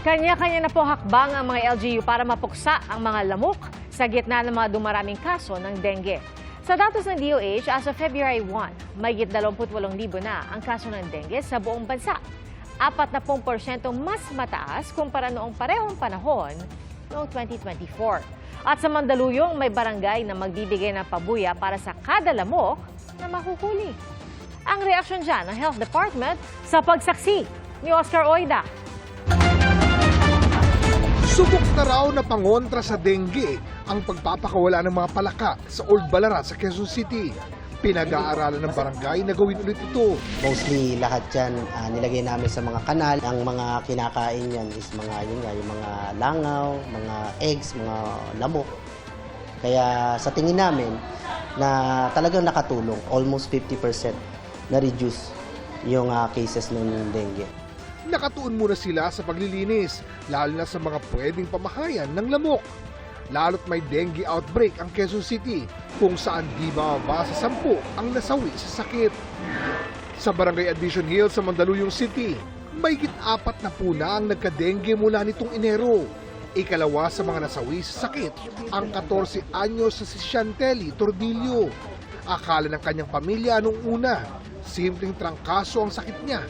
Kanya-kanya na po hakbang ang mga LGU para mapuksa ang mga lamok sa gitna ng mga dumaraming kaso ng dengue. Sa datos ng DOH, as of February 1, mahigit 28,000 na ang kaso ng dengue sa buong bansa. 40% mas mataas kumpara noong parehong panahon noong 2024. At sa Mandaluyong, may barangay na magbibigay ng pabuya para sa kada lamok na mahuhuli. Ang reaksyon dyan ng Health Department sa pagsaksi ni Oscar Oida. Subok na raw na pangontra sa dengue ang pagpapakawala ng mga palaka sa Old Balara sa Quezon City. Pinag-aaralan ng barangay na gawin ulit ito. Mostly lahat yan nilagay namin sa mga kanal. Ang mga kinakain yan is yung mga langaw, mga eggs, mga lamok. Kaya sa tingin namin na talagang nakatulong, almost 50% na-reduce yung cases ng dengue. Nakatuon muna sila sa paglilinis, lalo na sa mga pwedeng pamahayan ng lamok. Lalo't may dengue outbreak ang Quezon City, kung saan di bababa sa 10 ang nasawi sa sakit. Sa Barangay Addition Hill sa Mandaluyong City, mahigit 4 na po na ang nagka-dengue mula nitong Enero. Ikalawa sa mga nasawi sa sakit, ang 14 anyos sa si Chantelly Tordillo. Akala ng kanyang pamilya nung una, simpleng trangkaso ang sakit niya.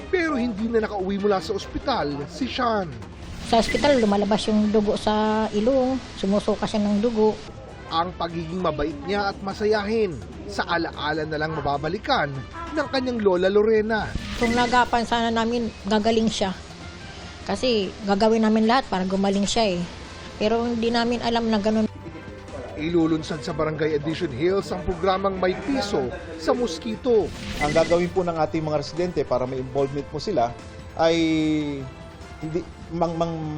Pero hindi na nakauwi mula sa ospital si Sean. Sa ospital, lumalabas yung dugo sa ilong, sumusuka siya ng dugo. Ang pagiging mabait niya at masayahin, sa alaala na lang mababalikan ng kanyang lola Lorena. Kung nagapan sana namin, gagaling siya. Kasi gagawin namin lahat para gumaling siya eh. Pero hindi namin alam na ganun. Ilulunsad sa Barangay Addition Hills ang programang May Piso sa Mosquito. Ang gagawin po ng ating mga residente para may involvement po sila ay hindi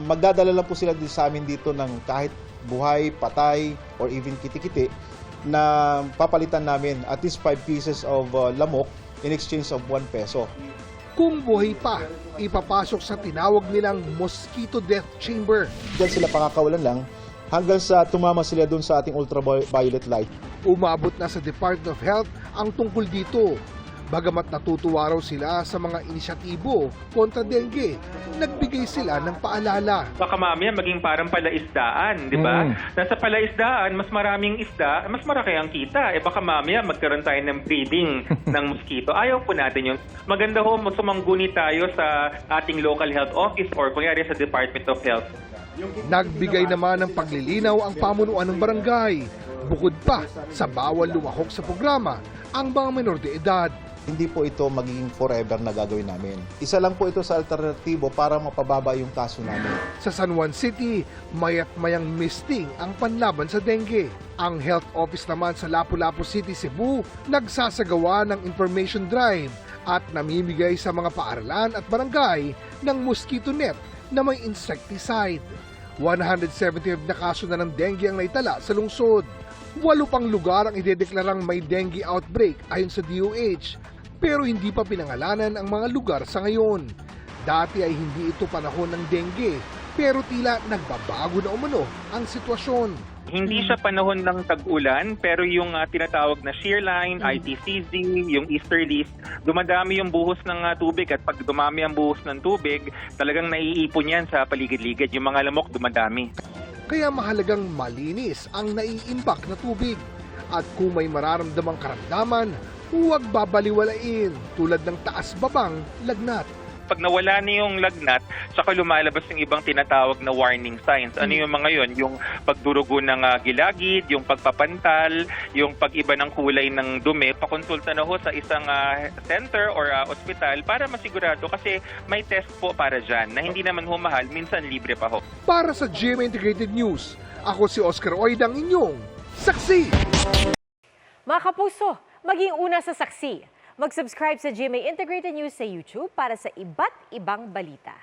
magdadala lang po sila sa amin dito ng kahit buhay, patay, or even kitikiti na papalitan namin at least 5 pieces of lamok in exchange of 1 peso. Kung buhay pa, ipapasok sa tinawag nilang Mosquito Death Chamber. Diyan sila pakakawalan lang hanggang sa tumama sila dun sa ating ultraviolet light. Umabot na sa Department of Health ang tungkol dito. Bagamat natutuwa raw sila sa mga inisyatibo kontra dengue, nagbigay sila ng paalala. Baka mamaya maging parang palaisdaan, di ba? Nasa palaisdaan, mas maraming isda, mas maraki ang kita. Baka mamaya magkaroon tayo ng breeding ng mosquito. Ayaw po natin yun. Maganda ho, sumangguni tayo sa ating local health office or kunyari sa Department of Health. Nagbigay naman ng paglilinaw ang pamunuan ng barangay. Bukod pa sa bawal lumahok sa programa ang mga menor de edad. Hindi po ito magiging forever na gagawin namin. Isa lang po ito sa alternatibo para mapababa yung kaso namin. Sa San Juan City, mayat mayang misting ang panlaban sa dengue. Ang health office naman sa Lapu-Lapu City, Cebu, nagsasagawa ng information drive at namimigay sa mga paaralan at barangay ng mosquito net na may insecticide. 175 na kaso na ng dengue ang naitala sa lungsod. 8 pang lugar ang idedeklarang may dengue outbreak ayon sa DOH, pero hindi pa pinangalanan ang mga lugar sa ngayon. Dati ay hindi ito panahon ng dengue, pero tila nagbabago na umano ang sitwasyon. Hindi siya panahon ng tag-ulan, pero yung tinatawag na shear line, ITCZ, yung easterlies, dumadami yung buhos ng tubig at pag dumami ang buhos ng tubig, talagang naiipon yan sa paligid-ligid. Yung mga lamok dumadami. Kaya mahalagang malinis ang naiimbak na tubig. At kung may mararamdamang karamdaman, huwag babaliwalain tulad ng taas-babang lagnat. Pag nawala na yung lagnat, saka lumalabas yung ibang tinatawag na warning signs. Ano yung mga yon? Yung pagdurugo ng gilagid, yung pagpapantal, yung pag-iba ng kulay ng dumi. Pakonsulta na ho sa isang center or ospital para masigurado kasi may test po para dyan na hindi naman humahal, minsan libre pa ho. Para sa GMA Integrated News, ako si Oscar Oida, ang inyong saksi! Mga kapuso, maging una sa saksi. Mag-subscribe sa GMA Integrated News sa YouTube para sa iba't ibang balita.